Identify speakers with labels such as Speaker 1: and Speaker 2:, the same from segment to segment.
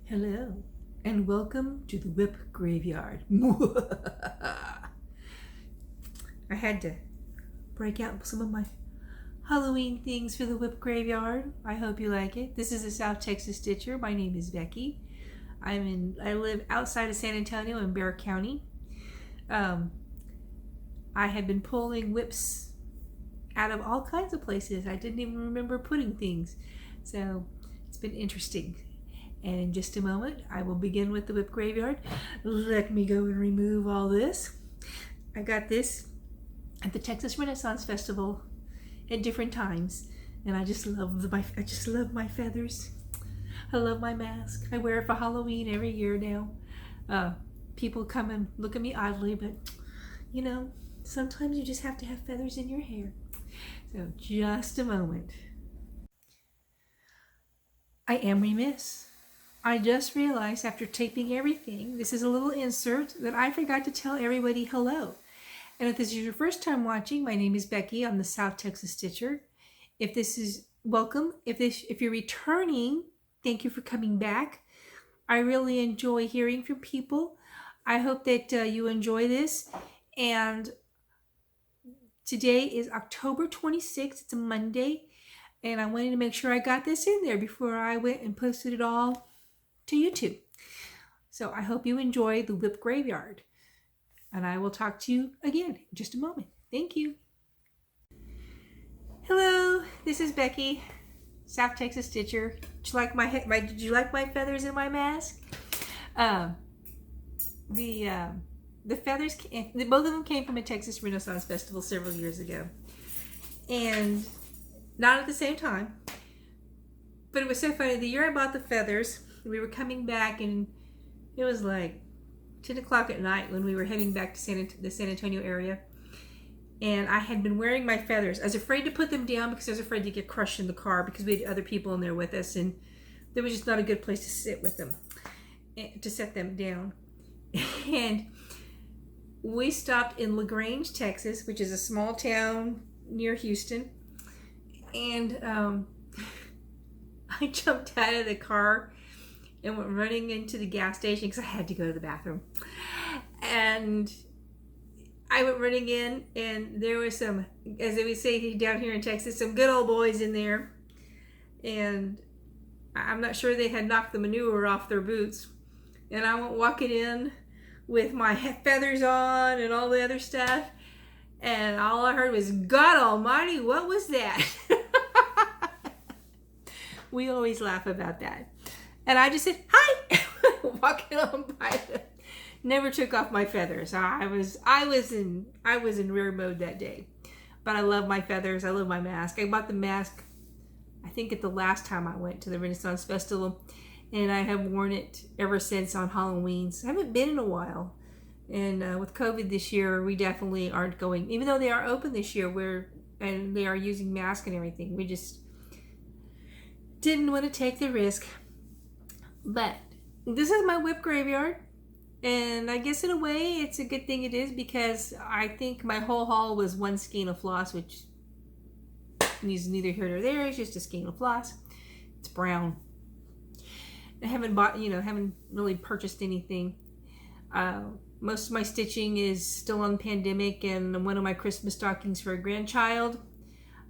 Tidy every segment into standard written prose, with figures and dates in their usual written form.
Speaker 1: Hello, and welcome to the WIP Graveyard. I had to break out some of my Halloween things for the WIP Graveyard. I hope you like it. This is a South Texas Stitcher. My name is Becky. I live outside of San Antonio in Bexar County. I have been pulling WIPs out of all kinds of places. I didn't even remember putting things. So it's been interesting. And in just a moment, I will begin with the WIP Graveyard. Let me go and remove all this. I got this at the Texas Renaissance Festival at different times, and I just love my feathers. I love my mask. I wear it for Halloween every year now. People come and look at me oddly, but you know, sometimes you just have to have feathers in your hair. So just a moment. I am remiss. I just realized after taping everything, this is a little insert, that I forgot to tell everybody hello. And if this is your first time watching, my name is Becky. I'm the South Texas Stitcher. If this is welcome, if you're returning, thank you for coming back. I really enjoy hearing from people. I hope that you enjoy this. And today is October 26th. It's a Monday. And I wanted to make sure I got this in there before I went and posted it all to YouTube. So I hope you enjoy the WIP Graveyard. And I will talk to you again in just a moment. Thank you. Hello, this is Becky, South Texas Stitcher. Did you like did you like my feathers in my mask? The feathers, both of them came from a Texas Renaissance Festival several years ago. And not at the same time. But it was so funny. The year I bought the feathers, we were coming back, and it was like 10 o'clock at night when we were heading back to the San Antonio area. And I had been wearing my feathers. I was afraid to put them down because I was afraid to get crushed in the car because we had other people in there with us, and there was just not a good place to sit with them, to set them down. And we stopped in LaGrange, Texas, which is a small town near Houston. And I jumped out of the car and went running into the gas station because I had to go to the bathroom. And I went running in, and there was some, as they would say down here in Texas, some good old boys in there. And I'm not sure they had knocked the manure off their boots. And I went walking in with my feathers on and all the other stuff. And all I heard was, God almighty, what was that? We always laugh about that. And I just said, hi, walking on by them. Never took off my feathers. I was in rare mode that day. But I love my feathers. I love my mask. I bought the mask, I think, at the last time I went to the Renaissance Festival. And I have worn it ever since on Halloween. So I haven't been in a while. And with COVID this year, we definitely aren't going, even though they are open this year, and they are using masks and everything. We just didn't want to take the risk. But this is my WIP Graveyard. And I guess in a way, it's a good thing it is, because I think my whole haul was one skein of floss, which is neither here nor there. It's just a skein of floss. It's brown. I haven't really purchased anything. Most of my stitching is still on pandemic, and one of my Christmas stockings for a grandchild.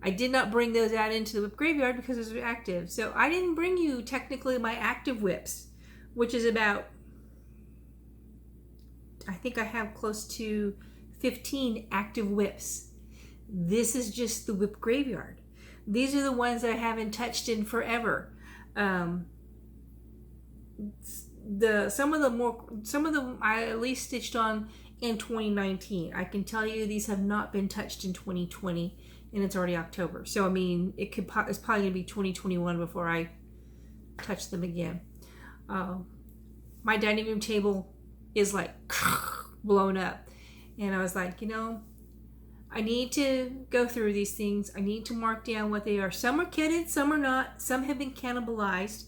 Speaker 1: I did not bring those out into the WIP Graveyard because those are active. So I didn't bring you technically my active WIPs, which is about, I think I have close to 15 active WIPs. This is just the WIP Graveyard. These are the ones that I haven't touched in forever. Some of them I at least stitched on in 2019. I can tell you these have not been touched in 2020, and it's already October. So I mean, it's probably gonna be 2021 before I touch them again. My dining room table is like blown up, and I was like, I need to go through these things. I need to mark down what they are. Some are kitted, some are not. Some have been cannibalized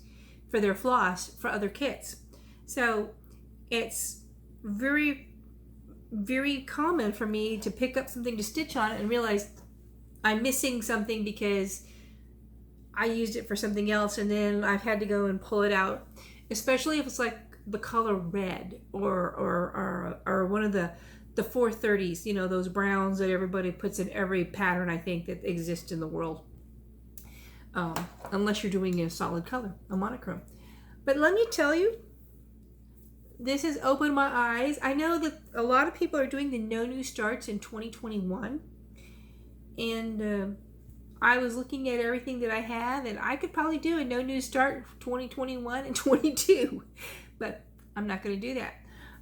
Speaker 1: for their floss for other kits. So it's very, very common for me to pick up something to stitch on and realize I'm missing something because I used it for something else, and then I've had to go and pull it out especially if it's like the color red or one of the 430s, you know, those browns that everybody puts in every pattern I think that exists in the world. Unless you're doing a solid color, a monochrome. But let me tell you, this has opened my eyes. I know that a lot of people are doing the no new starts in 2021. And I was looking at everything that I have, and I could probably do a no new start 2021 and 22. But I'm not going to do that.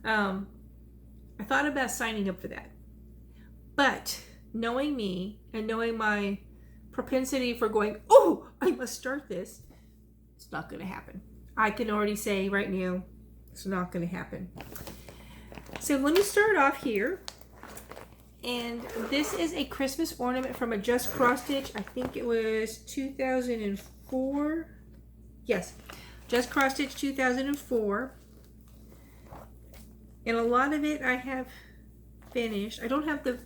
Speaker 1: I thought about signing up for that. But knowing me and knowing my propensity for going, oh, I must start this, it's not going to happen. I can already say right now, it's not going to happen. So let me start off here. And this is a Christmas ornament from a Just Cross Stitch. I think it was 2004. Yes, Just Cross Stitch 2004. And a lot of it I have finished. I don't have the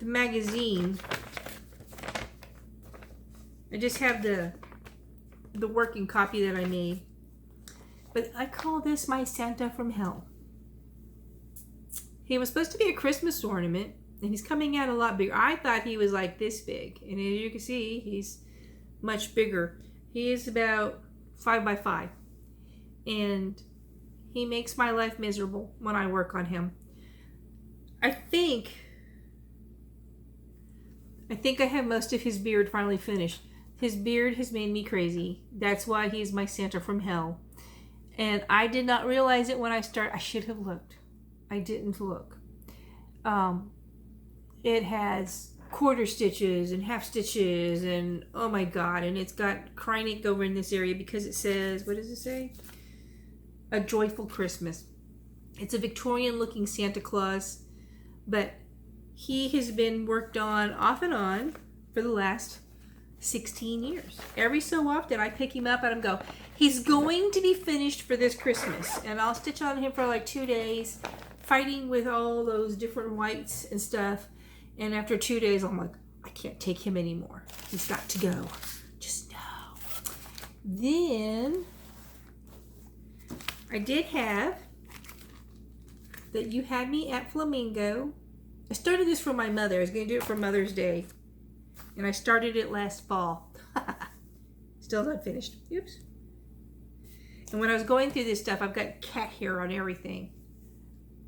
Speaker 1: magazine. I just have the working copy that I made. But I call this my Santa from Hell. He was supposed to be a Christmas ornament, and he's coming out a lot bigger. I thought he was like this big, and as you can see, he's much bigger. He is about 5 by 5, and he makes my life miserable when I work on him. I think I have most of his beard finally finished. His beard has made me crazy. That's why he's my Santa from Hell. And I did not realize it when I started. I should have looked. I didn't look. It has quarter stitches and half stitches and oh my god, and it's got crying ink over in this area because it says, what does it say? A Joyful Christmas. It's a Victorian looking Santa Claus, but he has been worked on off and on for the last 16 years. Every so often I pick him up and I go, he's going to be finished for this Christmas, and I'll stitch on him for like 2 days, fighting with all those different whites and stuff, and after 2 days I'm like, I can't take him anymore. He's got to go. Just no. Then I did have that You Had Me At Flamingo. I started this for my mother. I was going to do it for Mother's Day. And I started it last fall. Still not finished. Oops. And when I was going through this stuff, I've got cat hair on everything.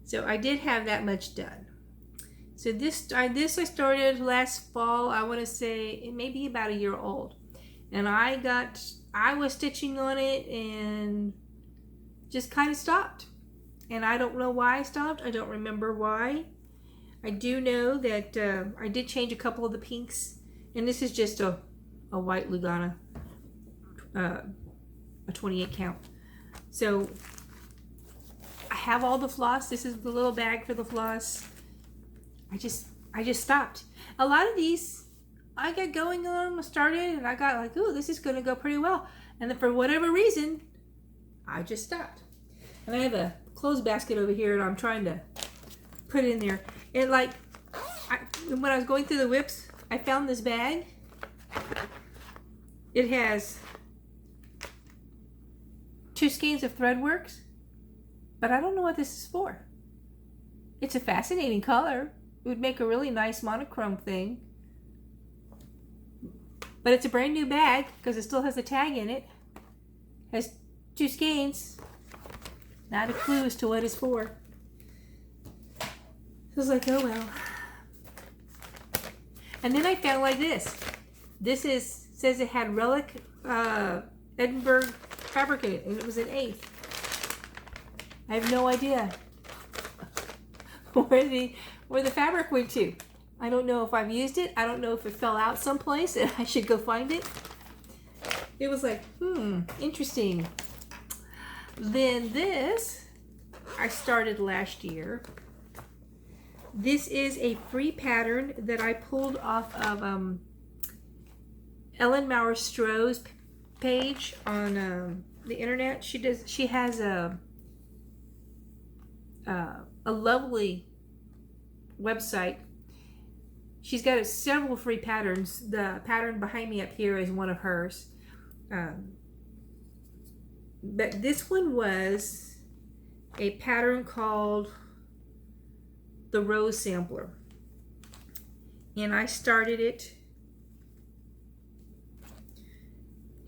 Speaker 1: So I did have that much done. So this I started last fall. I want to say it may be about a year old. And I was stitching on it and just kind of stopped. And I don't know why I stopped. I don't remember why. I do know that I did change a couple of the pinks. And this is just a white Lugana, a 28 count. So I have all the floss. This is the little bag for the floss. I just stopped. A lot of these I got going on, started, and I got like, ooh, this is going to go pretty well. And then for whatever reason, I just stopped. And I have a clothes basket over here, and I'm trying to put it in there. And like, when I was going through the WIPs, I found this bag. It has 2 skeins of Threadworks, but I don't know what this is for. It's a fascinating color. It would make a really nice monochrome thing. But it's a brand new bag because it still has a tag in it. Has 2 skeins. Not a clue as to what it's for. So I was like, oh well. And then I found like this. This says it had Relic Edinburgh fabric in it, and it was an 1/8. I have no idea where the fabric went to. I don't know if I've used it. I don't know if it fell out someplace and I should go find it. It was like, interesting. Then this, I started last year. This is a free pattern that I pulled off of Ellen Maurer-Stroh's page on the internet. She has a lovely website. She's got several free patterns. The pattern behind me up here is one of hers. But this one was a pattern called the Rose Sampler. And I started it.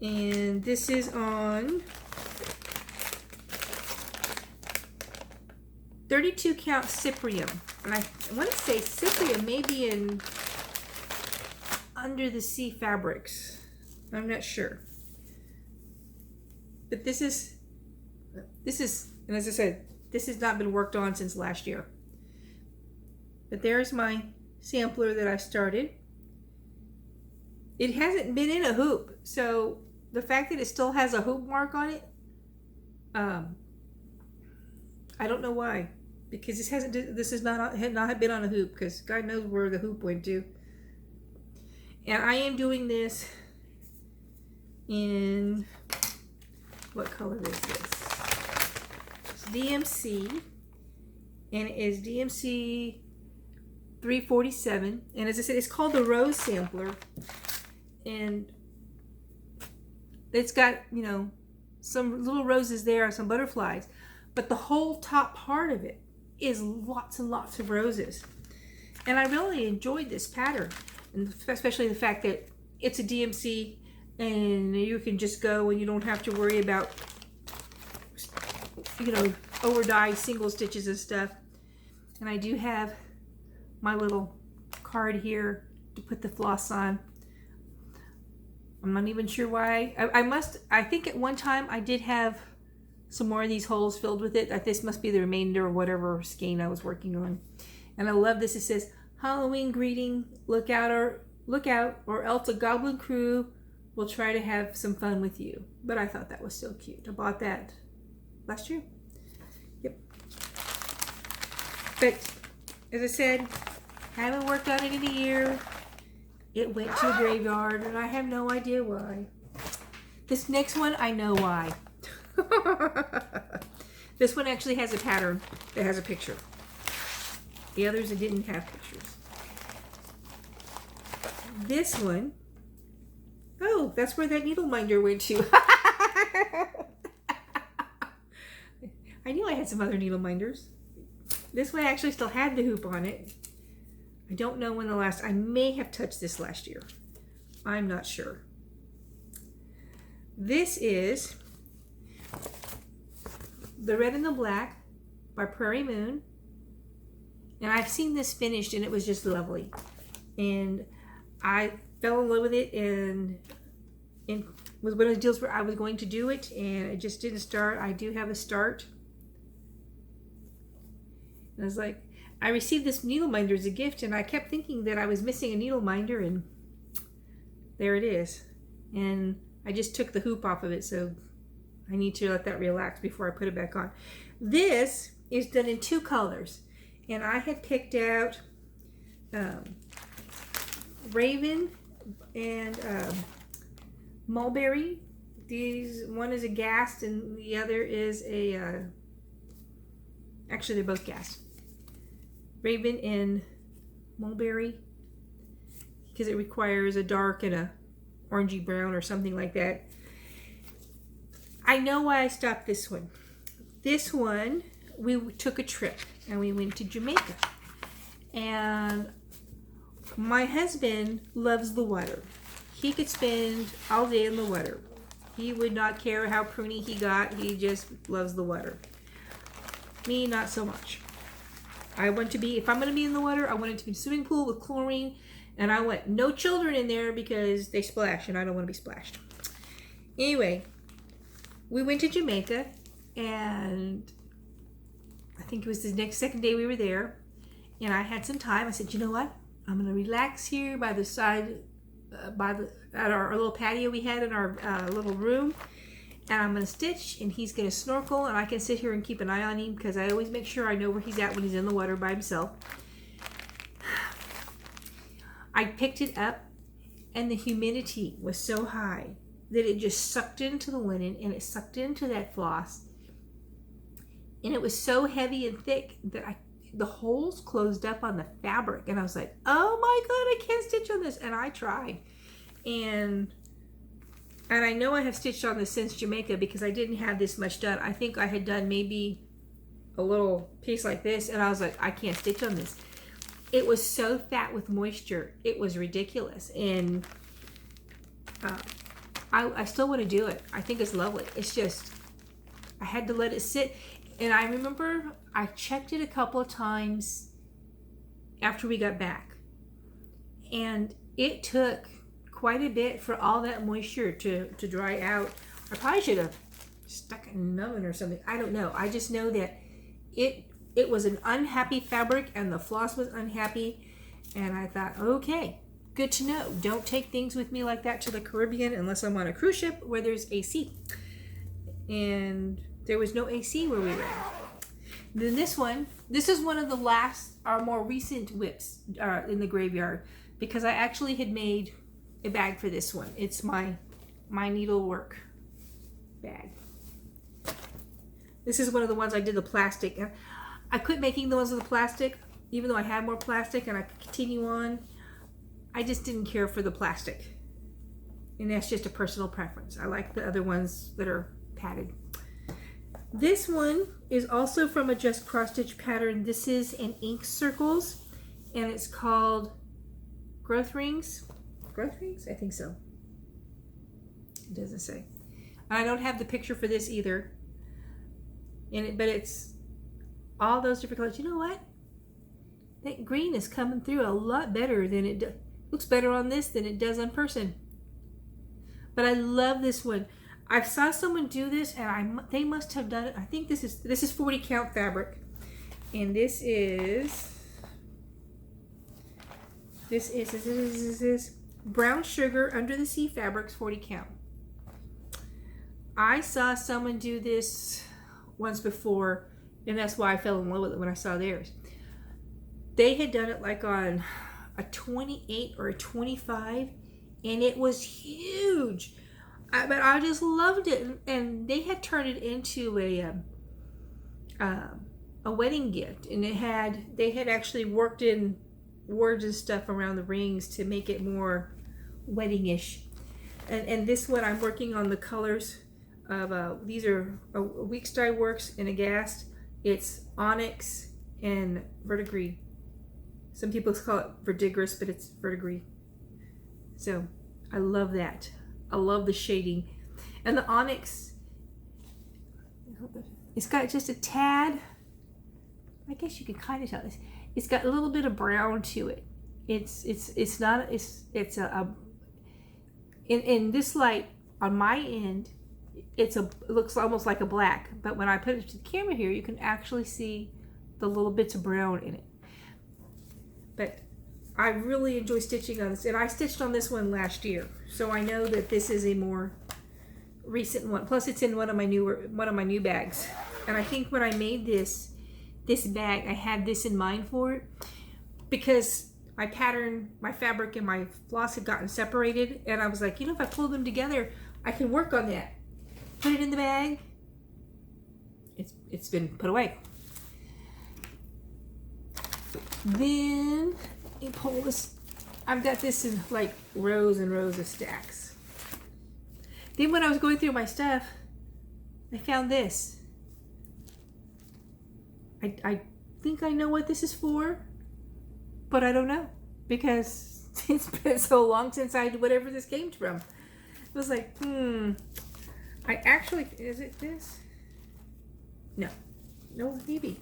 Speaker 1: And this is on 32 count Cyprium. And I want to say Cyprium may be in Under the Sea Fabrics. I'm not sure. But this is, and as I said, this has not been worked on since last year. But there's my sampler that I started. It hasn't been in a hoop, so the fact that it still has a hoop mark on it, I don't know why, because this has not been on a hoop, because God knows where the hoop went to. And I am doing this in, what color is this? It's DMC, and it is DMC 347, and as I said, it's called the Rose Sampler, and it's got, you know, some little roses there, some butterflies, but the whole top part of it is lots and lots of roses. And I really enjoyed this pattern, and especially the fact that it's a DMC and you can just go and you don't have to worry about, you know, over dye single stitches and stuff. And I do have my little card here to put the floss on. I'm not even sure why. I think at one time I did have some more of these holes filled with it. This must be the remainder of whatever skein I was working on. And I love this. It says, Halloween greeting, look out, or else a goblin crew will try to have some fun with you. But I thought that was so cute. I bought that last year. Yep. But as I said, haven't worked on it in a year. It went to a graveyard, and I have no idea why. This next one, I know why. This one actually has a pattern that has a picture. The others, it didn't have pictures. This one, oh, that's where that needle minder went to. I knew I had some other needle minders. This one actually still had the hoop on it. I don't know when I may have touched this last year. I'm not sure. This is The Red and the Black by Prairie Moon. And I've seen this finished and it was just lovely. And I fell in love with it, and it was one of the deals where I was going to do it and it just didn't start. I do have a start. And I was like, I received this needle minder as a gift, and I kept thinking that I was missing a needle minder, and there it is. And I just took the hoop off of it, so I need to let that relax before I put it back on. This is done in 2 colors, and I had picked out Raven and Mulberry. One is a Gast and the other is a actually they're both Gast. Raven and Mulberry, because it requires a dark and a orangey brown or something like that. I know why I stopped this one. This one, we took a trip and we went to Jamaica, and my husband loves the water. He could spend all day in the water. He would not care how pruny he got. He just loves the water. Me, not so much. I want to be, if I'm going to be in the water, I want it to be a swimming pool with chlorine, and I want no children in there because they splash and I don't want to be splashed. Anyway, we went to Jamaica, and I think it was the second day we were there, and I had some time. I said, you know what? I'm going to relax here by the side, at our little patio we had in our little room, and I'm going to stitch, and he's going to snorkel, and I can sit here and keep an eye on him because I always make sure I know where he's at when he's in the water by himself. I picked it up, and the humidity was so high that it just sucked into the linen, and it sucked into that floss, and it was so heavy and thick that the holes closed up on the fabric, and I was like, oh my god, I can't stitch on this. And I tried, and And I know I have stitched on this since Jamaica because I didn't have this much done. I think I had done maybe a little piece like this, and I was like, I can't stitch on this. It was so fat with moisture. It was ridiculous. And I still want to do it. I think it's lovely. It's just, I had to let it sit. And I remember I checked it a couple of times after we got back. And it took quite a bit for all that moisture to dry out. I probably should have stuck it in an oven or something. I don't know. I just know that it was an unhappy fabric and the floss was unhappy. And I thought, okay, good to know. Don't take things with me like that to the Caribbean unless I'm on a cruise ship where there's AC. And there was no AC where we were. Then this is one of the last, our more recent WIPs in the graveyard, because I actually had made a bag for this one. It's my needlework bag. This is one of the ones I did the plastic. I quit making the ones with the plastic, even though I had more plastic and I could continue on. I just didn't care for the plastic. And that's just a personal preference. I like the other ones that are padded. This one is also from a Just Cross Stitch pattern. This is in ink circles, and it's called Growth Rings. Growth Rings? I think so. It doesn't say. I don't have the picture for this either. But it's all those different colors. You know what? That green is coming through a lot better than it does. Looks better on this than it does in person. But I love this one. I saw someone do this, and they must have done it. I think this is 40 count fabric, and this is brown sugar under the sea fabrics 40 count. I saw someone do this once before, and that's why I fell in love with it when I saw theirs. They had done it like on a 28 or a 25, and it was huge. But I just loved it, and they had turned it into a wedding gift, and they had actually worked in words and stuff around the rings to make it more wedding-ish. And this one I'm working on the colors of these are a Weeks Dye Works and a Gast. It's onyx and verdigris. Some people call it verdigris, but it's verdigris. So I love that. I love the shading. And the onyx, it's got just a tad, I guess you can kind of tell this. It's got a little bit of brown to it. It's not, it's in this light on my end, it looks almost like a black, but when I put it to the camera here, you can actually see the little bits of brown in it. But I really enjoy stitching on this, and I stitched on this one last year, so I know that this is a more recent one. Plus, it's in one of my new bags. And I think when I made this bag, I had this in mind for it because my pattern, my fabric, and my floss had gotten separated, and I was like, you know, if I pull them together, I can work on that. Put it in the bag. It's been put away. Then you pull this. I've got this in like rows and rows of stacks. Then when I was going through my stuff, I found this. I think I know what this is for, but I don't know because it's been so long since I did whatever this came from. It was like, I actually, is it this? No, maybe.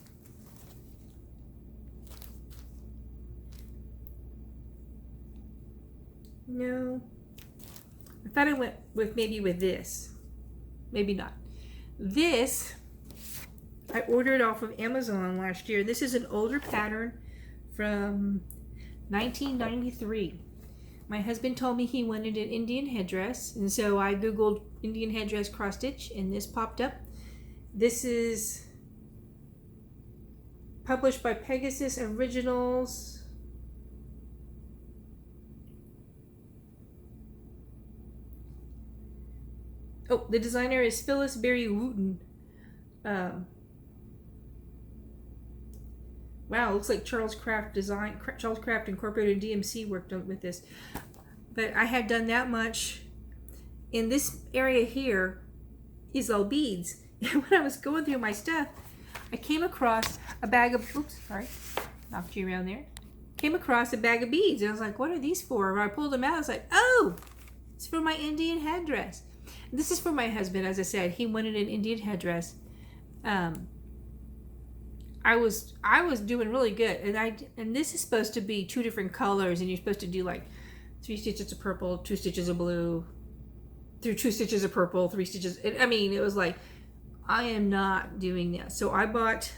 Speaker 1: No, I thought I went with maybe with this. Maybe not. This, I ordered off of Amazon last year. This is an older pattern from 1993. My husband told me he wanted an Indian headdress, and so I googled Indian headdress cross stitch, and this popped up. This is published by Pegasus Originals. Oh, the designer is Phyllis Berry Wooten. Wow, it looks like Charles Craft Incorporated DMC worked on with this. But I had done that much, And this area here is all beads. And when I was going through my stuff, I came across a bag of, oops, sorry, knocked you around there. Came across a bag of beads. And I was like, what are these for? When I pulled them out, I was like, oh, it's for my Indian headdress. This is for my husband, as I said. He wanted an Indian headdress. I was doing really good, and this is supposed to be 2 different colors, and you're supposed to do like 3 stitches of purple, 2 stitches of blue, through 2 stitches of purple, 3 stitches. I mean, it was like, I am not doing that. So I bought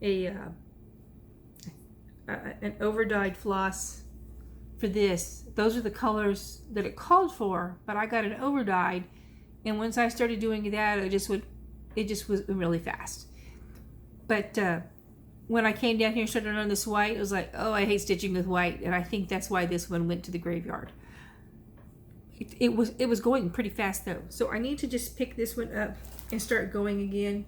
Speaker 1: an overdyed floss for this. Those are the colors that it called for, but I got an overdyed, and once I started doing that, it just was really fast. But when I came down here and started on this white, it was like, oh, I hate stitching with white, and I think that's why this one went to the graveyard. It was going pretty fast though, so I need to just pick this one up and start going again.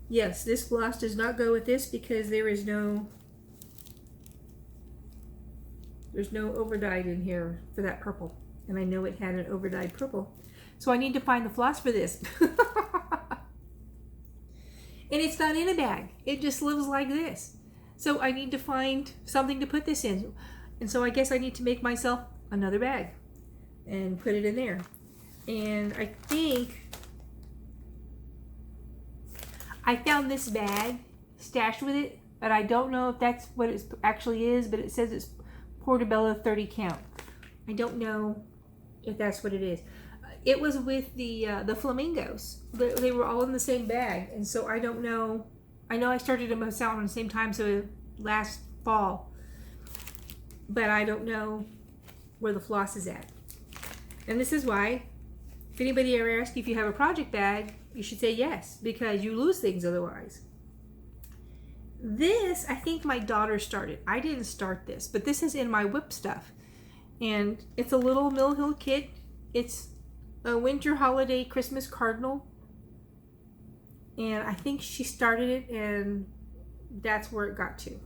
Speaker 1: Yes, this floss does not go with this because there's no overdyed in here for that purple, and I know it had an overdyed purple. So I need to find the floss for this. And it's not in a bag. It just lives like this. So I need to find something to put this in. And so I guess I need to make myself another bag and put it in there. And I think I found this bag stashed with it, but I don't know if that's what it actually is, but it says it's Portobello 30 count. I don't know if that's what it is. It was with the flamingos. They were all in the same bag, and so I don't know. I know I started them out on the same time, so last fall, but I don't know where the floss is at. And this is why, if anybody ever asks you if you have a project bag, you should say yes, because you lose things otherwise. This, I think my daughter started. I didn't start this, but this is in my WIP stuff, and it's a little Mill Hill kit. It's a winter holiday Christmas cardinal, and I think she started it, and that's where it got to.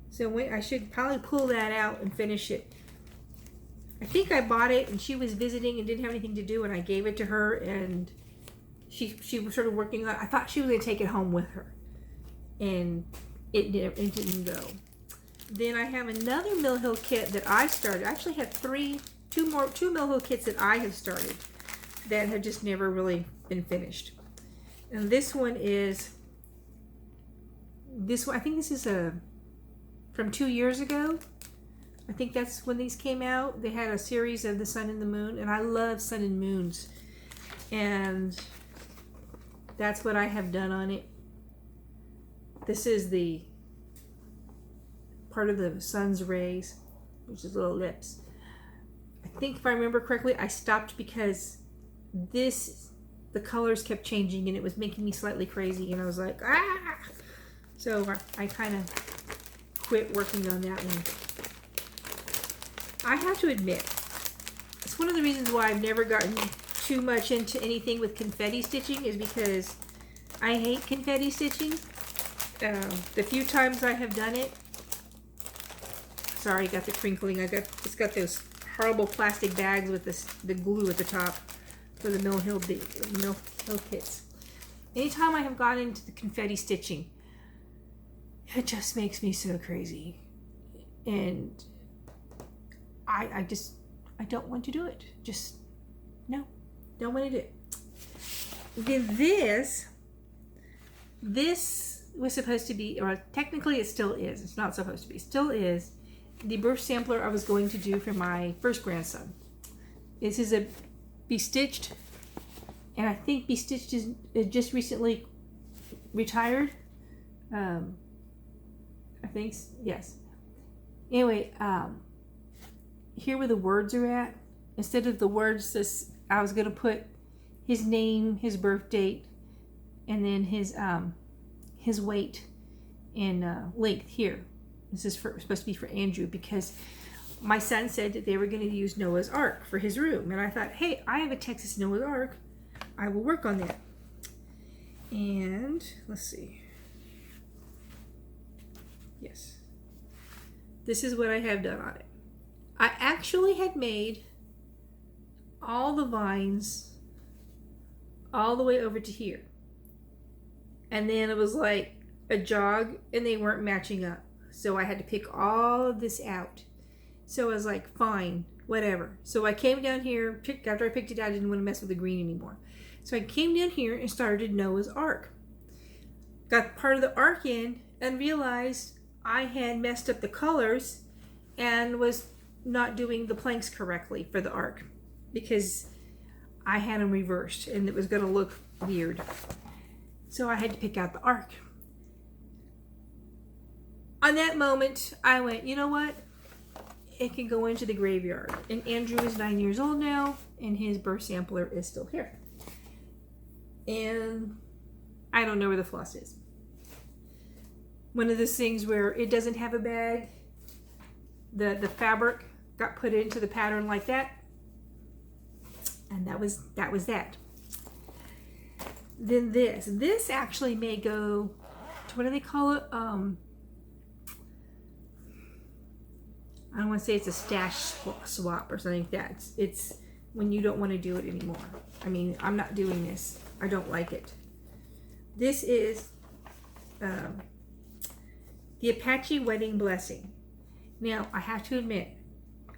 Speaker 1: So I should probably pull that out and finish it. I think I bought it and she was visiting and didn't have anything to do, and I gave it to her, and she was sort of working on it. I thought she was going to take it home with her, and it didn't go. Then I have another Mill Hill kit that I started. I actually have two Mill Hill kits that I have started that have just never really been finished. And this one is I think this is from 2 years ago. I think that's when these came out. They had a series of the sun and the moon, and I love sun and moons, and that's what I have done on it. This is the part of the sun's rays, which is little lips. I think if I remember correctly, I stopped because the colors kept changing and it was making me slightly crazy, and I was like, ah! So I kind of quit working on that one. I have to admit, it's one of the reasons why I've never gotten too much into anything with confetti stitching, is because I hate confetti stitching. The few times I have done it, sorry, got the crinkling. It's got those horrible plastic bags with the glue at the top for the Mill Hill kits. Anytime I have gone into the confetti stitching, it just makes me so crazy, and I don't want to do it. Just no, don't want to do it. Then this was supposed to be, or technically it still is. It's not supposed to be. Still is the birth sampler I was going to do for my first grandson. This is a Be Stitched, and I think Be Stitched is just recently retired. I think, yes. Anyway, here where the words are at, instead of the words, I was going to put his name, his birth date, and then his weight and length here. This is supposed to be for Andrew, because my son said that they were going to use Noah's Ark for his room, and I thought, hey, I have a Texas Noah's Ark. I will work on that. And let's see. Yes. this is what I have done on it. I actually had made all the vines all the way over to here. And then it was like a jog and they weren't matching up. So I had to pick all of this out. So I was like, fine, whatever. So I came down here, after I picked it out, I didn't want to mess with the green anymore. So I came down here and started Noah's Ark. Got part of the ark in and realized I had messed up the colors and was not doing the planks correctly for the ark because I had them reversed and it was going to look weird. So I had to pick out the ark. On that moment, I went, you know what? It can go into the graveyard. And Andrew is 9 years old now, and his birth sampler is still here. And I don't know where the floss is. One of those things where it doesn't have a bag. The fabric got put into the pattern like that. And that was that. Then this actually may go to, what do they call it? I don't want to say it's a stash swap or something like that. It's when you don't want to do it anymore. I mean, I'm not doing this. I don't like it. This is the Apache Wedding Blessing. Now, I have to admit,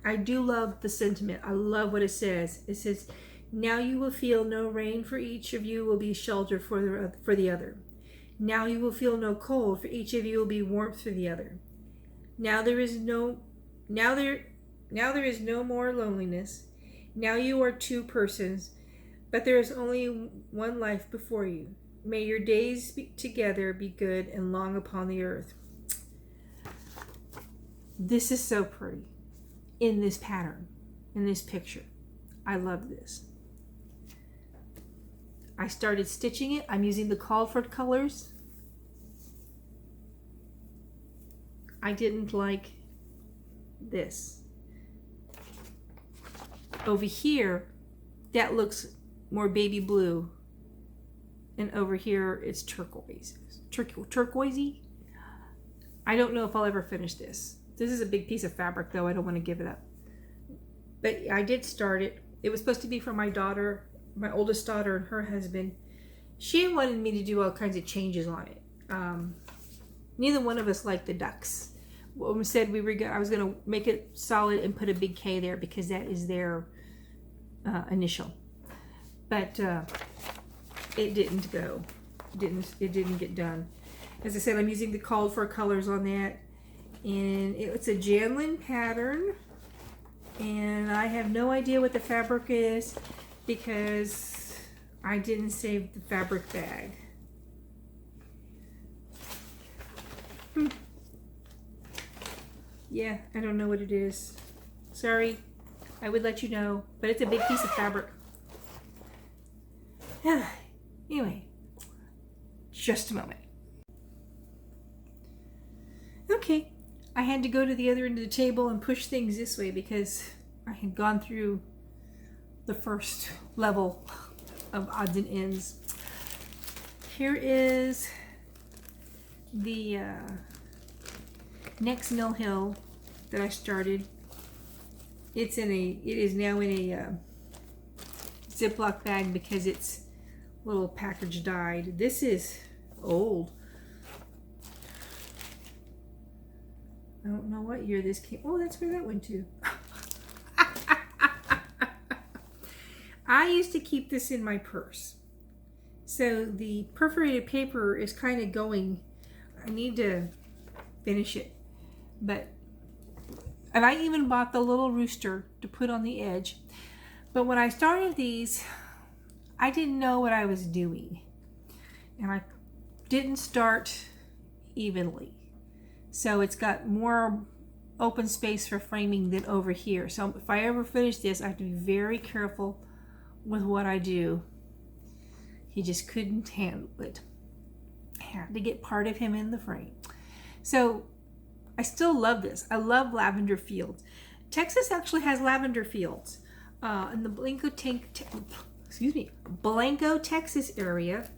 Speaker 1: I do love the sentiment. I love what it says. It says, now you will feel no rain, for each of you will be shelter for the other. Now you will feel no cold, for each of you will be warmth for the other. Now there is no more loneliness. Now you are two persons, but there is only one life before you. May your days together be good and long upon the earth. This is so pretty in this pattern, in this picture. I love this. I started stitching it. I'm using the called for colors. I didn't like this. Over here, that looks more baby blue. And over here, it's turquoise. Turquoisey? I don't know if I'll ever finish this. This is a big piece of fabric, though. I don't want to give it up. But I did start it. It was supposed to be for my daughter, my oldest daughter and her husband. She wanted me to do all kinds of changes on it. Neither one of us liked the ducks. We said I was going to make it solid and put a big K there because that is their initial. But it didn't go. It didn't get done. As I said, I'm using the called for colors on that. And it's a Janlin pattern. And I have no idea what the fabric is because I didn't save the fabric bag. Yeah, I don't know what it is. Sorry. I would let you know. But it's a big piece of fabric. Anyway. Just a moment. Okay. I had to go to the other end of the table and push things this way because I had gone through the first level of odds and ends. Here is the next Mill Hill that I started. It is now in a Ziploc bag because its little package died. This is old. I don't know what year this came. Oh, that's where that went to. I used to keep this in my purse. So the perforated paper is kind of going. I need to finish it. And I even bought the little rooster to put on the edge. But when I started these, I didn't know what I was doing. And I didn't start evenly. So it's got more open space for framing than over here. So if I ever finish this, I have to be very careful with what I do. He just couldn't handle it. I had to get part of him in the frame. So I still love this. I love lavender fields. Texas actually has lavender fields. In the Blanco, Texas area,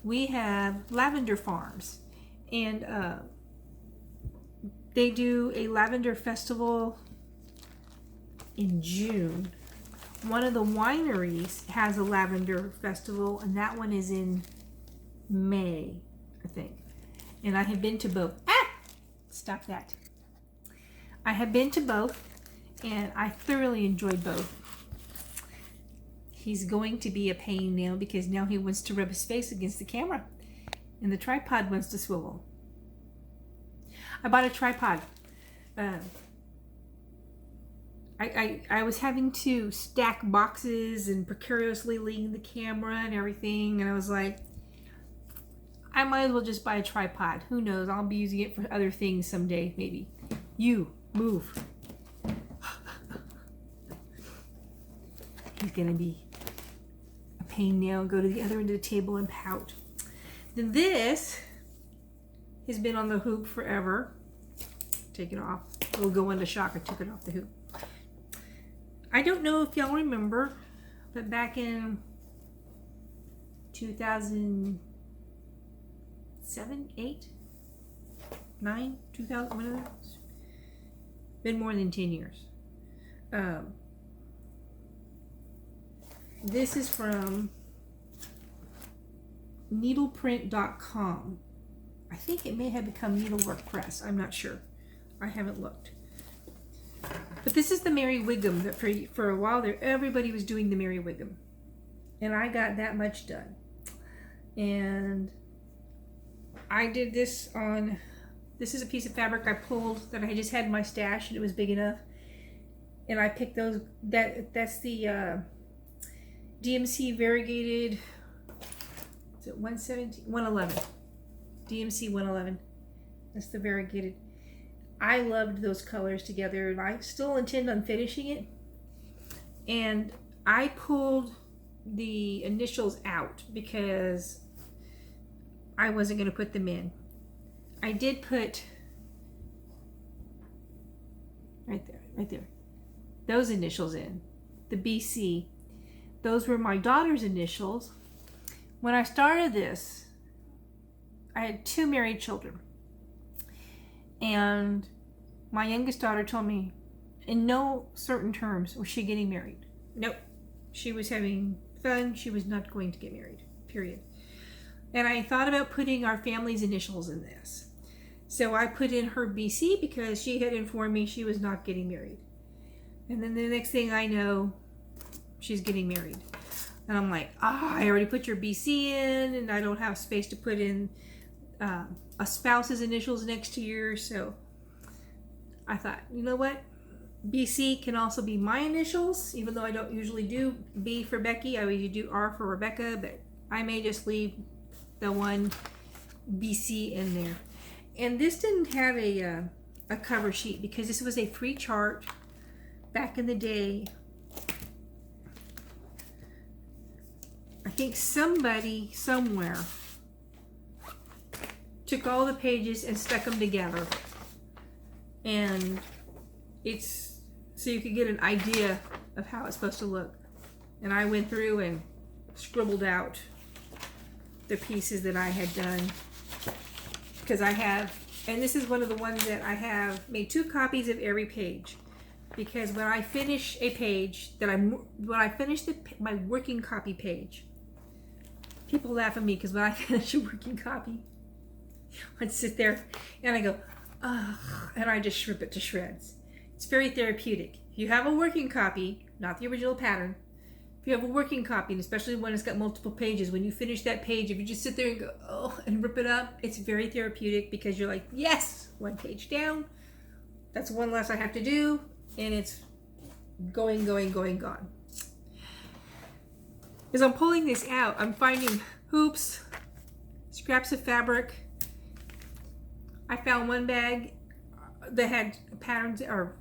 Speaker 1: we have lavender farms. And They do a lavender festival in June. One of the wineries has a lavender festival, and that one is in May, I think. And I have been to both. Stop that. I have been to both, and I thoroughly enjoyed both. He's going to be a pain now because now he wants to rub his face against the camera, and the tripod wants to swivel. I bought a tripod. I was having to stack boxes and precariously lean the camera and everything, and I was like, I might as well just buy a tripod. Who knows? I'll be using it for other things someday, maybe. You, move. He's gonna be a pain now. Go to the other end of the table and pout. Then this has been on the hoop forever. Take it off. It'll go into shock. I took it off the hoop. I don't know if y'all remember, but back in 2007, 8, 9, 2000, one of those. Been more than 10 years. This is from needleprint.com. I think it may have become Needlework Press. I'm not sure. I haven't looked. But this is the Merry Wigham that for a while there, everybody was doing the Merry Wigham. And I got that much done. And I did this on, this is a piece of fabric I pulled that I just had in my stash and it was big enough. And I picked those, that's the DMC variegated, is it 117? 111. DMC 111. That's the variegated. I loved those colors together, and I still intend on finishing it. And I pulled the initials out because I wasn't going to put them in. I did put right there, those initials in, the BC. Those were my daughter's initials. When I started this, I had 2 married children. And my youngest daughter told me, in no certain terms, was she getting married. Nope. She was having fun. She was not going to get married, period. And I thought about putting our family's initials in this. So I put in her BC because she had informed me she was not getting married. And then the next thing I know, she's getting married. And I'm like, I already put your BC in, and I don't have space to put in a spouse's initials next year. So I thought, you know what? BC can also be my initials, even though I don't usually do B for Becky. I usually do R for Rebecca, but I may just leave the one BC in there. And this didn't have a cover sheet because this was a free chart back in the day. I think somebody somewhere took all the pages and stuck them together, and it's so you could get an idea of how it's supposed to look. And I went through and scribbled out the pieces that I had done because I have, and this is one of the ones that I have made 2 copies of every page, because when I finish a page when I finish my working copy page, people laugh at me because when I finish a working copy, I'd sit there and I go, ugh, and I just rip it to shreds. It's very therapeutic. If you have a working copy, not the original pattern, if you have a working copy, and especially when it's got multiple pages, when you finish that page, if you just sit there and go, oh, and rip it up, it's very therapeutic because you're like, yes, 1 page down. That's one less I have to do, and it's going, gone. As I'm pulling this out, I'm finding hoops, scraps of fabric. I found one bag that had patterns or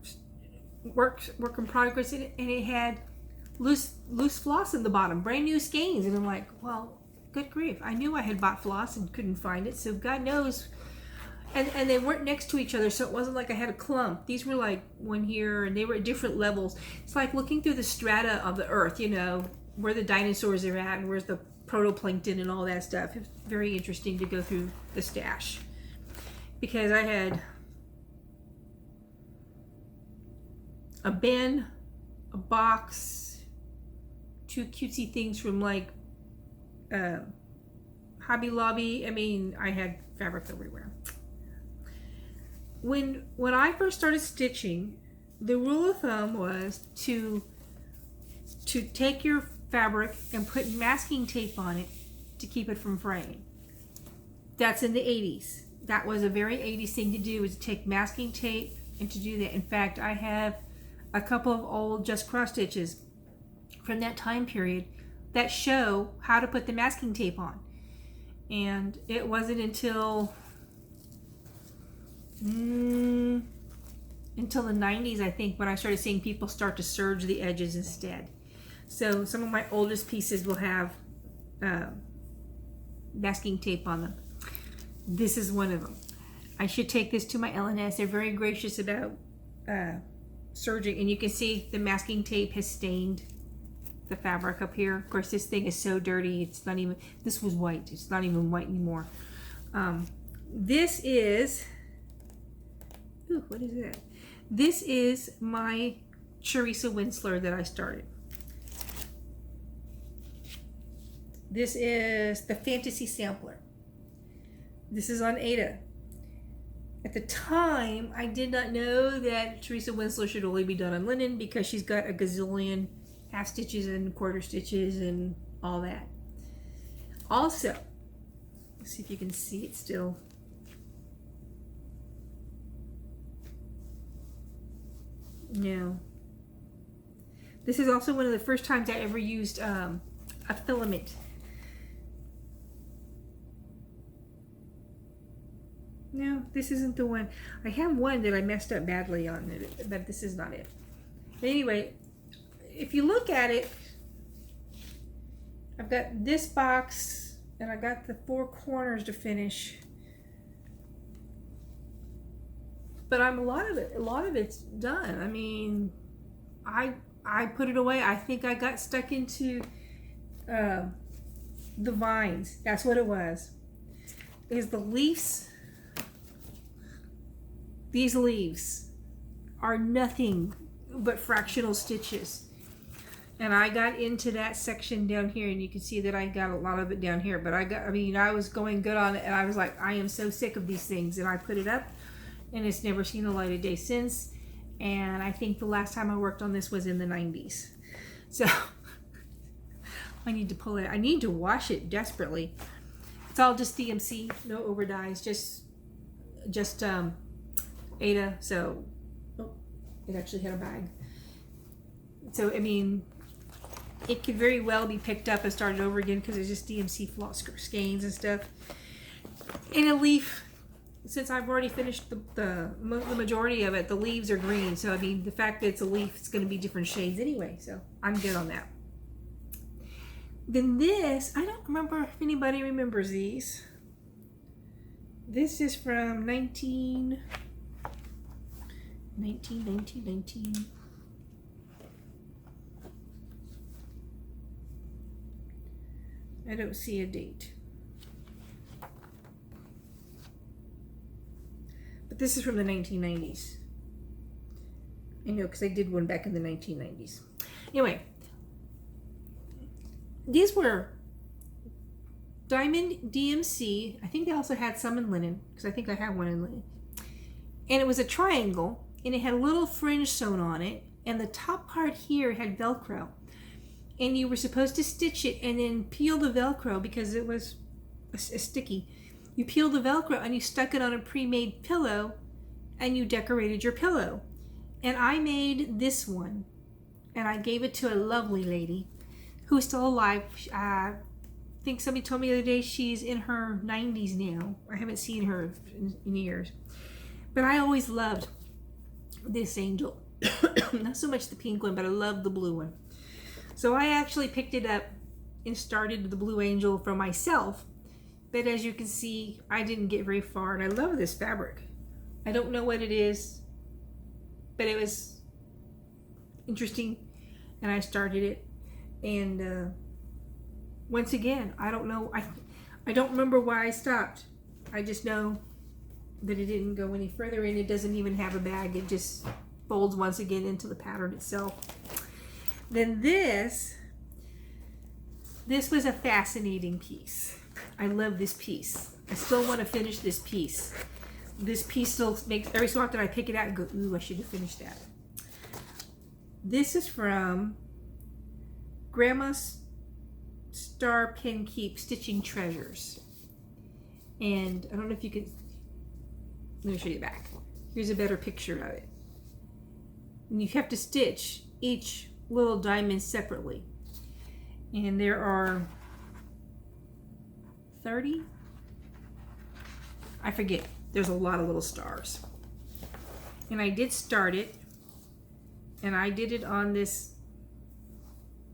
Speaker 1: work in progress in it, and it had loose floss in the bottom, brand new skeins. And I'm like, well, good grief. I knew I had bought floss and couldn't find it, so God knows. And they weren't next to each other, so it wasn't like I had a clump. These were like one here, and they were at different levels. It's like looking through the strata of the earth, you know, where the dinosaurs are at and where's the protoplankton and all that stuff. It's very interesting to go through the stash because I had a bin, a box, two cutesy things from like Hobby Lobby. I mean, I had fabric everywhere. When I first started stitching, the rule of thumb was to take your fabric and put masking tape on it to keep it from fraying. That's in the 80s. That was a very 80s thing to do, was to take masking tape and to do that. In fact, I have a couple of old just cross stitches from that time period that show how to put the masking tape on. And it wasn't until the 90s, I think, when I started seeing people start to serge the edges instead. So some of my oldest pieces will have masking tape on them. This is one of them. I should take this to my LNS. They're very gracious about serging, and you can see the masking tape has stained the fabric up here. Of course, this thing is so dirty, it's not even, this was white, it's not even white anymore. This is, ooh, what is that? This is my Teresa Wentzler that I started. This is the Fantasy Sampler. This is on Aida. At the time, I did not know that Teresa Wentzler should only be done on linen because she's got a gazillion half stitches and quarter stitches and all that. Also, let's see if you can see it still. No. This is also one of the first times I ever used a filament. No, this isn't the one. I have one that I messed up badly on, but this is not it. But anyway, if you look at it, I've got this box and I got the 4 corners to finish. But a lot of it's done. I mean, I put it away. I think I got stuck into the vines. That's what it was. Is the leaves. These leaves are nothing but fractional stitches. And I got into that section down here, and you can see that I got a lot of it down here. But I was going good on it, and I was like, I am so sick of these things. And I put it up, and it's never seen the light of day since. And I think the last time I worked on this was in the 90s. So I need to pull it. I need to wash it desperately. It's all just DMC, no over dyes, just Aida. So it actually had a bag. So I mean, it could very well be picked up and started over again because it's just DMC floss skeins and stuff. In a leaf, since I've already finished the majority of it, the leaves are green. So I mean, the fact that it's a leaf, it's going to be different shades anyway. So I'm good on that. Then this, I don't remember if anybody remembers these. This is from 19. I don't see a date. But this is from the 1990s. I know, because I did one back in the 1990s. Anyway, these were diamond DMC. I think they also had some in linen, because I think I have one in linen. And it was a triangle, and it had a little fringe sewn on it, and the top part here had Velcro. And you were supposed to stitch it and then peel the Velcro because it was sticky. You peeled the Velcro and you stuck it on a pre-made pillow and you decorated your pillow. And I made this one and I gave it to a lovely lady who's still alive. I think somebody told me the other day she's in her 90s now. I haven't seen her in years. But I always loved this angel. Not so much the pink one, but I love the blue one. So I actually picked it up and started the blue angel for myself. But as you can see, I didn't get very far. And I love this fabric. I don't know what it is, but it was interesting. And I started it. And once again, I don't know. I don't remember why I stopped. I just know that it didn't go any further, and it doesn't even have a bag. It just folds once again into the pattern itself. Then this was a fascinating piece. I love this piece. I still want to finish this piece. This piece still makes, every so often I pick it out and go, ooh, I should have finished that. This is from Grandma's Star Pinkeep Stitching Treasures. And I don't know if you can, let me show you the back. Here's a better picture of it. And you have to stitch each little diamond separately. And there are 30? I forget. There's a lot of little stars. And I did start it. And I did it on this.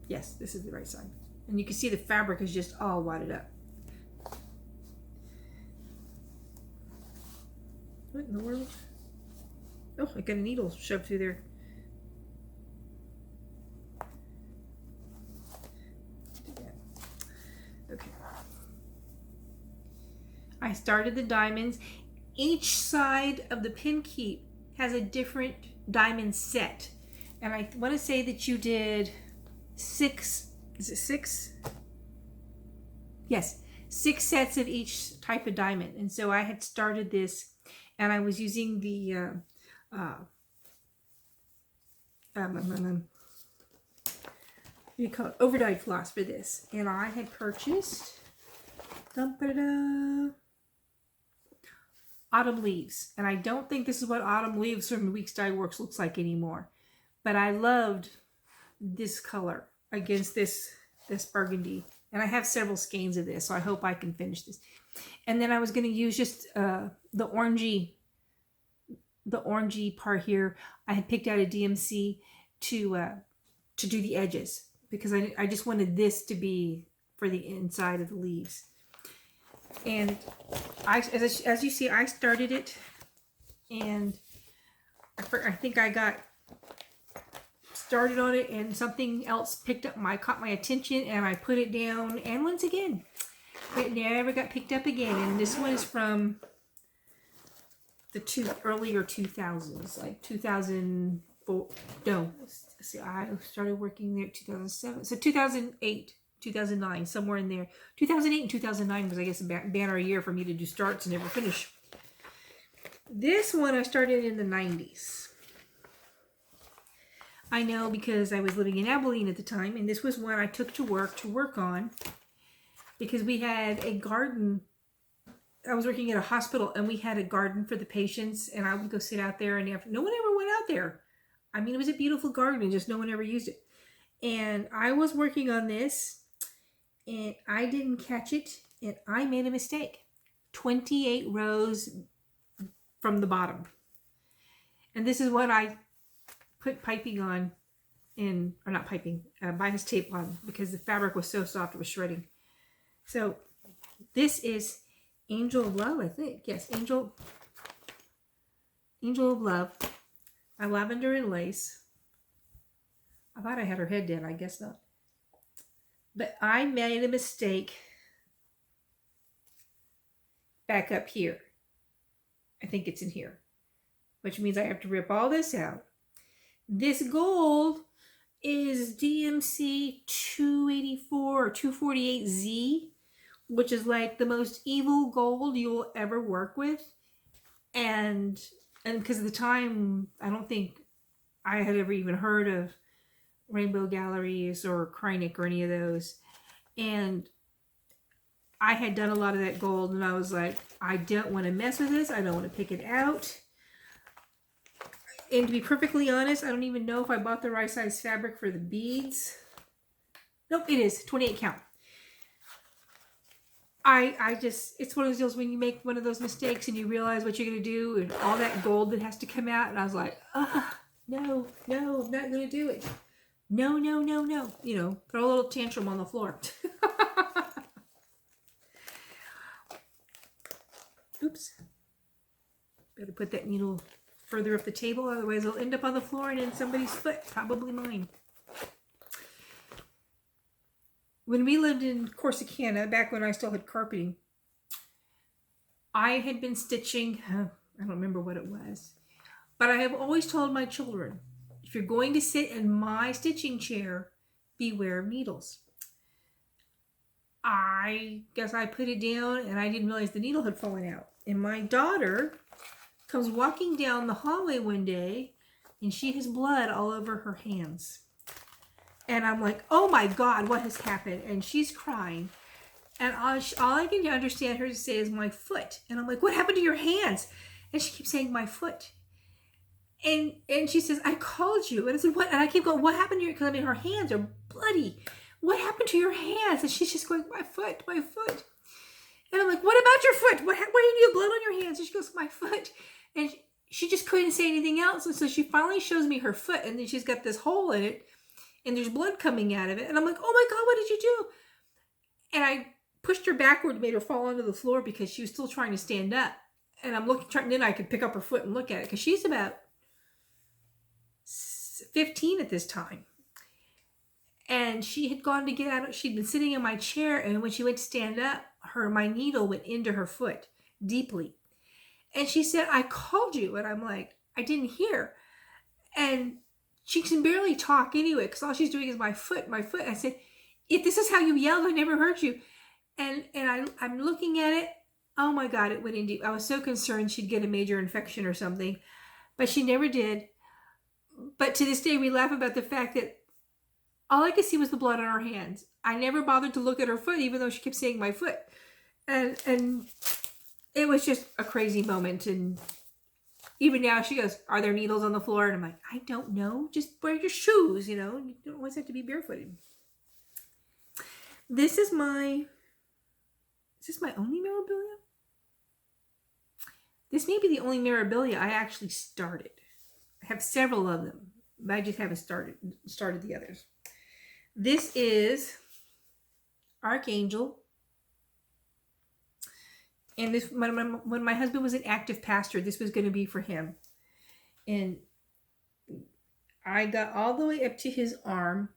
Speaker 1: Yes, this is the right side. And you can see the fabric is just all wadded up. What in the world? Oh, I got a needle shoved through there. Okay. I started the diamonds. Each side of the Pinkeep has a different diamond set. And I want to say that you did 6, is it 6? Yes, 6 sets of each type of diamond. And so I had started this and I was using the what do you call it? Overdyed floss for this. And I had purchased Autumn Leaves. And I don't think this is what Autumn Leaves from Weeks Dye Works looks like anymore. But I loved this color against this burgundy. And I have several skeins of this, so I hope I can finish this. And then I was going to use just the orangey part here. I had picked out a DMC to do the edges because I just wanted this to be for the inside of the leaves. And as you see, I started it, and I think I got started on it and something else caught my attention, and I put it down, and once again it never got picked up again. And this one is from the earlier 2000s, like 2004. No, see, I started working there 2007, so 2008, 2009, somewhere in there. 2008 and 2009 was, I guess, a banner year for me to do starts and never finish. This one I started in the 90s. I know because I was living in Abilene at the time, and this was one I took to work on, because we had a garden. I was working at a hospital, and we had a garden for the patients, and I would go sit out there, and no one ever went out there. I mean, it was a beautiful garden, just no one ever used it. And I was working on this, and I didn't catch it, and I made a mistake. 28 rows from the bottom. And this is what I put piping on or not piping, bias tape on, because the fabric was so soft it was shredding. So this is Angel of Love, I think. Yes, Angel of Love by Lavender and Lace. I thought I had her head down, I guess not. But I made a mistake back up here. I think it's in here, which means I have to rip all this out. This gold is DMC 284 or 248Z, which is like the most evil gold you'll ever work with. And because of the time, I don't think I had ever even heard of Rainbow Galleries or Kreinik or any of those. And I had done a lot of that gold, and I was like, I don't want to mess with this. I don't want to pick it out. And to be perfectly honest, I don't even know if I bought the right size fabric for the beads. Nope, it is 28 count. It's one of those deals when you make one of those mistakes and you realize what you're going to do and all that gold that has to come out. And I was like, no, I'm not going to do it. No. You know, throw a little tantrum on the floor. Oops. Better put that needle further up the table, otherwise it'll end up on the floor and in somebody's foot, probably mine. When we lived in Corsicana, back when I still had carpeting, I had been stitching, I don't remember what it was. But I have always told my children, if you're going to sit in my stitching chair, beware of needles. I guess I put it down and I didn't realize the needle had fallen out. And my daughter comes walking down the hallway one day and she has blood all over her hands. And I'm like, oh my God, what has happened? And she's crying. And all I can understand her to say is my foot. And I'm like, what happened to your hands? And she keeps saying my foot. And she says, I called you. And I said, what? And I keep going, what happened to your, because I mean, her hands are bloody. What happened to your hands? And she's just going, my foot, my foot. And I'm like, what about your foot? Why do you have blood on your hands? And she goes, my foot. And she just couldn't say anything else. And so she finally shows me her foot. And then she's got this hole in it. And there's blood coming out of it. And I'm like, oh my God, what did you do? And I pushed her backward, made her fall onto the floor because she was still trying to stand up. And I'm looking, then I could pick up her foot and look at it because she's about 15 at this time. And she had gone to get out. She'd been sitting in my chair, and when she went to stand up, my needle went into her foot deeply. And she said, I called you. And I'm like, I didn't hear. And she can barely talk anyway, because all she's doing is my foot, my foot. And I said, if this is how you yelled, I never heard you. And I'm looking at it. Oh my God, it went in deep. I was so concerned she'd get a major infection or something, but she never did. But to this day, we laugh about the fact that all I could see was the blood on her hands. I never bothered to look at her foot, even though she kept saying my foot. And it was just a crazy moment. And even now she goes, are there needles on the floor? And I'm like, I don't know. Just wear your shoes, you know. You don't always have to be barefooted. Is this my only Mirabilia? This may be the only Mirabilia I actually started. I have several of them. I just haven't started the others. This is Archangel. And this, when my husband was an active pastor, this was going to be for him. And I got all the way up to his arm.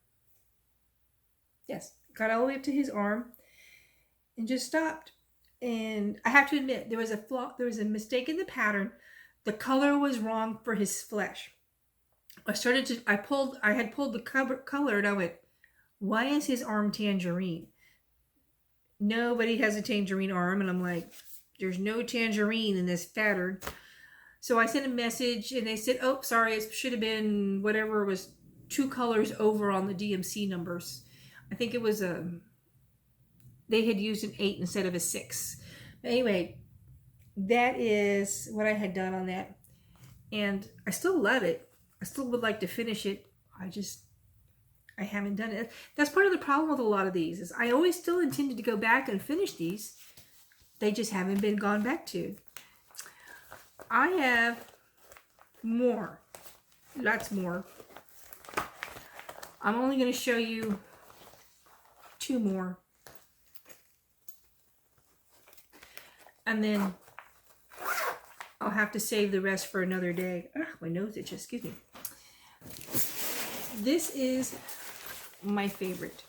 Speaker 1: Yes, got all the way up to his arm and just stopped. And I have to admit, there was a mistake in the pattern. The color was wrong for his flesh. I had pulled the color and I went, why is his arm tangerine? Nobody has a tangerine arm. And I'm like, there's no tangerine in this pattern. So I sent a message and they said, oh, sorry, it should have been whatever was 2 colors over on the DMC numbers. I think it was they had used an 8 instead of a 6. But anyway, that is what I had done on that. And I still love it. I still would like to finish it. I haven't done it. That's part of the problem with a lot of these is I always still intended to go back and finish these. They just haven't been gone back to. I have more. Lots more. I'm only going to show you 2 more. And then I'll have to save the rest for another day. My nose itches, excuse me. This is my favorite.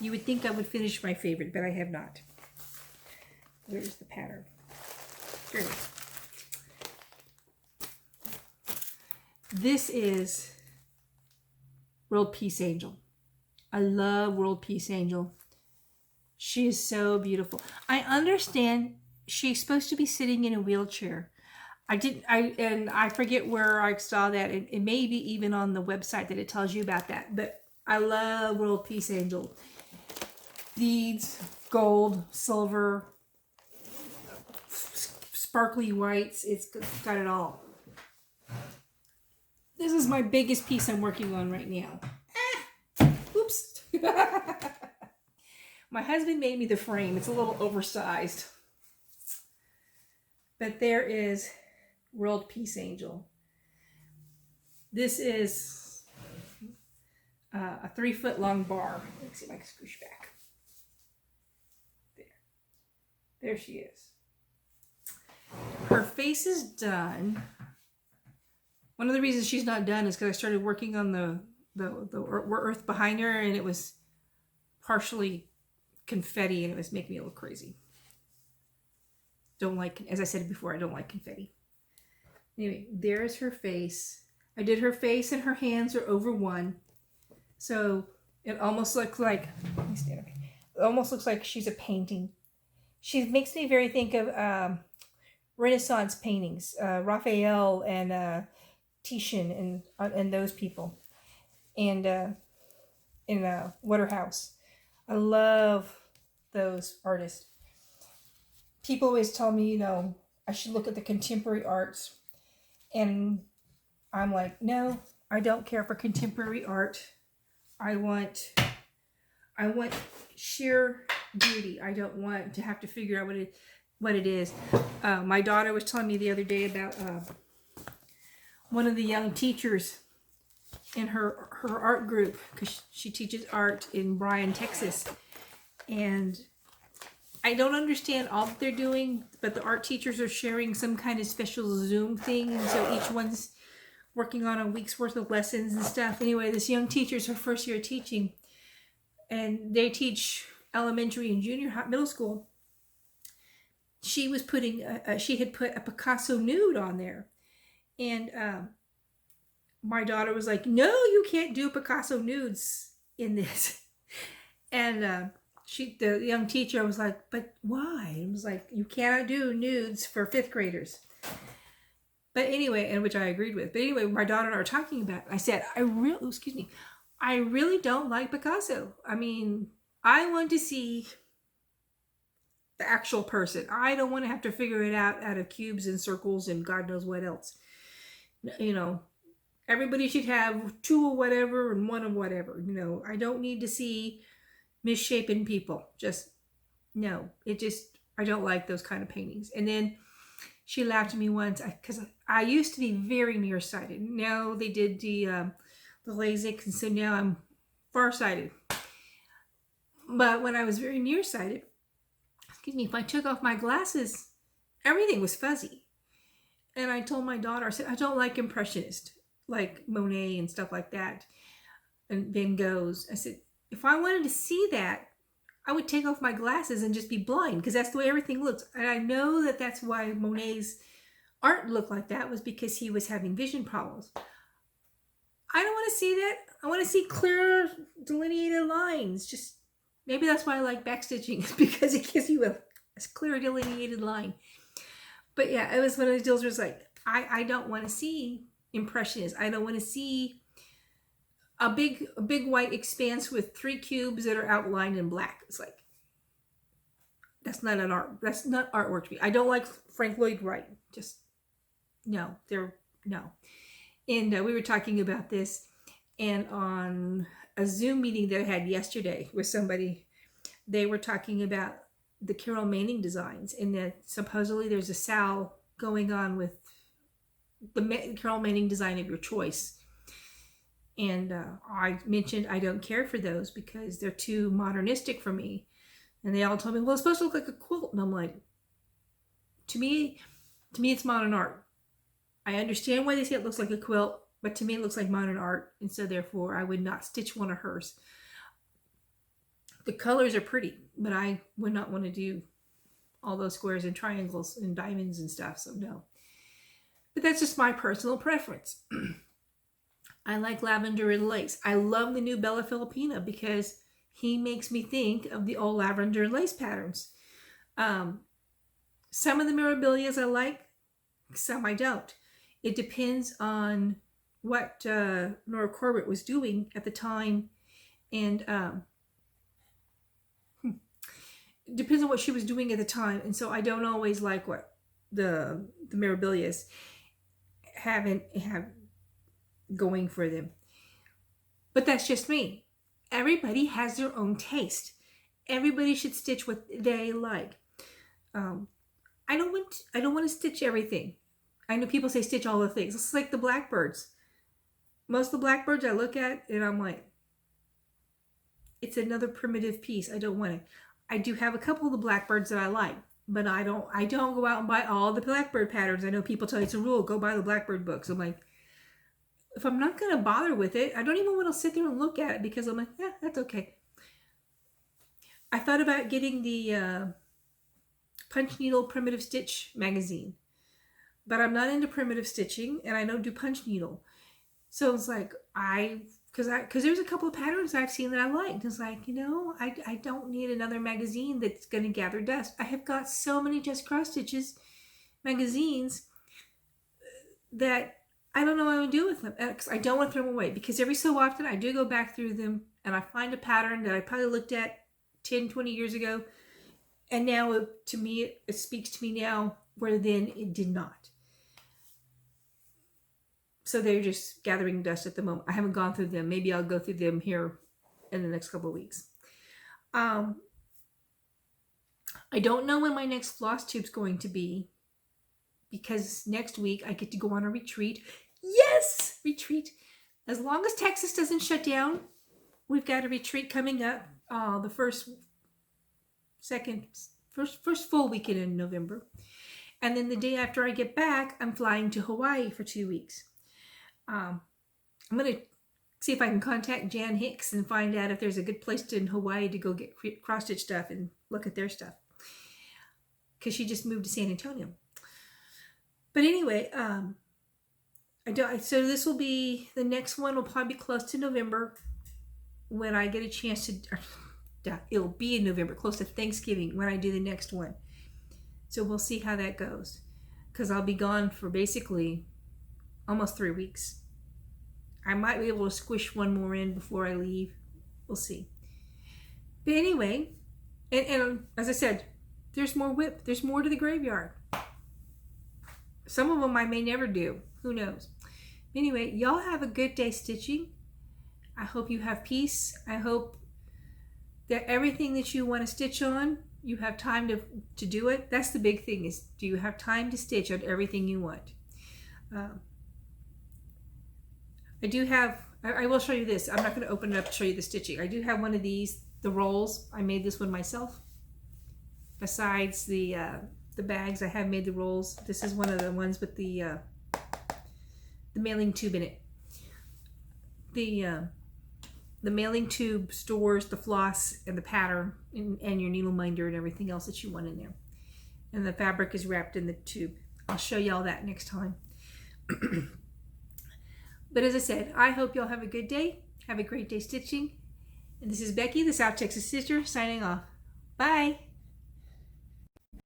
Speaker 1: You would think I would finish my favorite, but I have not. Where's the pattern? Here it is. This is World Peace Angel. I love World Peace Angel. She is so beautiful. I understand she's supposed to be sitting in a wheelchair. I forget where I saw that. It may be even on the website that it tells you about that. But I love World Peace Angel. Beads, gold, silver, sparkly whites. It's got it all. This is my biggest piece I'm working on right now. Oops. My husband made me the frame. It's a little oversized. But there is World Peace Angel. This is a 3-foot long bar. Let me see if I can scoosh back. There she is. Her face is done. One of the reasons she's not done is because I started working on the earth behind her, and it was partially confetti, and it was making me a little crazy. Don't like, as I said before, I don't like confetti. Anyway, there's her face. I did her face and her hands are over one. So it almost looks like, let me stand up. It almost looks like she's a painting. She makes me very think of Renaissance paintings, Raphael and Titian and those people. And in Waterhouse. I love those artists. People always tell me, you know, I should look at the contemporary arts. And I'm like, no, I don't care for contemporary art. I want sheer beauty. I don't want to have to figure out what it is. My daughter was telling me the other day about one of the young teachers in her art group, because she teaches art in Bryan, Texas. And I don't understand all that they're doing, but the art teachers are sharing some kind of special Zoom thing. And so each one's working on a week's worth of lessons and stuff. Anyway, this young teacher is her first year teaching, and they teach elementary and junior middle school. She was putting, she had put a Picasso nude on there. And my daughter was like, no, you can't do Picasso nudes in this. And the young teacher was like, but why? And was like, you cannot do nudes for 5th graders. But anyway, and which I agreed with. But anyway, my daughter and I were talking about it. I said, I really don't like Picasso. I mean, I want to see the actual person. I don't want to have to figure it out of cubes and circles and God knows what else. You know, everybody should have 2 of whatever and 1 of whatever. You know, I don't need to see misshapen people. Just, no. I don't like those kind of paintings. And then she laughed at me once because I used to be very nearsighted. Now they did the LASIK, and so now I'm farsighted. But when I was very nearsighted, if I took off my glasses, everything was fuzzy. And I told my daughter, I said, I don't like Impressionist, like Monet and stuff like that, and Van Gogh's. I said, if I wanted to see that, I would take off my glasses and just be blind, because that's the way everything looks. And I know that that's why Monet's art looked like that, was because he was having vision problems. I don't want to see that. I want to see clear delineated lines. Just maybe that's why I like backstitching, because it gives you a clear delineated line. But yeah, it was one of those deals where it's like, I don't want to see Impressionists. I don't want to see a big white expanse with 3 cubes that are outlined in black. It's like, that's not artwork to me. I don't like Frank Lloyd Wright. Just no. And we were talking about this, and on a Zoom meeting that I had yesterday with somebody, they were talking about the Carol Manning designs, and that supposedly there's a sale going on with the Carol Manning design of your choice. And I mentioned I don't care for those because they're too modernistic for me. And they all told me, well, it's supposed to look like a quilt. And I'm like, to me it's modern art. I understand why they say it looks like a quilt, but to me it looks like modern art. And so therefore I would not stitch one of hers. The colors are pretty, but I would not want to do all those squares and triangles and diamonds and stuff. So no. But that's just my personal preference. I like Lavender Lace. I love the new Bella Filipina because he makes me think of the old Lavender Lace patterns. Some of the Mirabilias I like, some I don't. It depends on what Nora Corbett was doing at the time, and it depends on what she was doing at the time. And so I don't always like what the Mirabilias have going for them. But that's just me. Everybody has their own taste. Everybody should stitch what they like. I don't want to stitch everything. I know people say stitch all the things. It's like the blackbirds. Most of the blackbirds I look at and I'm like, it's another primitive piece. I don't want it. I do have a couple of the blackbirds that I like, but I don't go out and buy all the blackbird patterns. I know people tell you it's a rule, go buy the blackbird books. I'm like, if I'm not going to bother with it, I don't even want to sit there and look at it, because I'm like, yeah, that's okay. I thought about getting the Punch Needle Primitive Stitch magazine, but I'm not into primitive stitching, and I don't do punch needle. So it's like, because there's a couple of patterns I've seen that I liked. It's like, I don't need another magazine that's going to gather dust. I have got so many Just Cross Stitches magazines that I don't know what I would do with them. Because I don't want to throw them away. Because every so often I do go back through them and I find a pattern that I probably looked at 10, 20 years ago. And now it speaks to me now, where then it did not. So they're just gathering dust at the moment. I haven't gone through them. Maybe I'll go through them here in the next couple of weeks. I don't know when my next floss tube's going to be, because next week I get to go on a retreat. Yes! Retreat. As long as Texas doesn't shut down, we've got a retreat coming up. The first full weekend in November. And then the day after I get back, I'm flying to Hawaii for 2 weeks. I'm going to see if I can contact Jan Hicks and find out if there's a good place in Hawaii to go get cross-stitch stuff and look at their stuff. Because she just moved to San Antonio. But anyway, so this will be, the next one will probably be close to November when I get a chance to, it'll be in November, close to Thanksgiving when I do the next one. So we'll see how that goes. Because I'll be gone for basically almost 3 weeks. I might be able to squish one more in before I leave. We'll see. But anyway, and as I said, there's more WIP. There's more to the graveyard. Some of them I may never do. Who knows? Anyway, y'all have a good day stitching. I hope you have peace. I hope that everything that you want to stitch on, you have time to do it. That's the big thing, is do you have time to stitch on everything you want? I will show you this. I'm not going to open it up to show you the stitching. I do have one of these, the rolls. I made this one myself. Besides the bags, I have made the rolls. This is one of the ones with the mailing tube in it. The mailing tube stores the floss and the pattern and your needle minder and everything else that you want in there. And the fabric is wrapped in the tube. I'll show you all that next time. But as I said, I hope y'all have a good day. Have a great day stitching. And this is Becky, the South Texas Stitcher, signing off. Bye.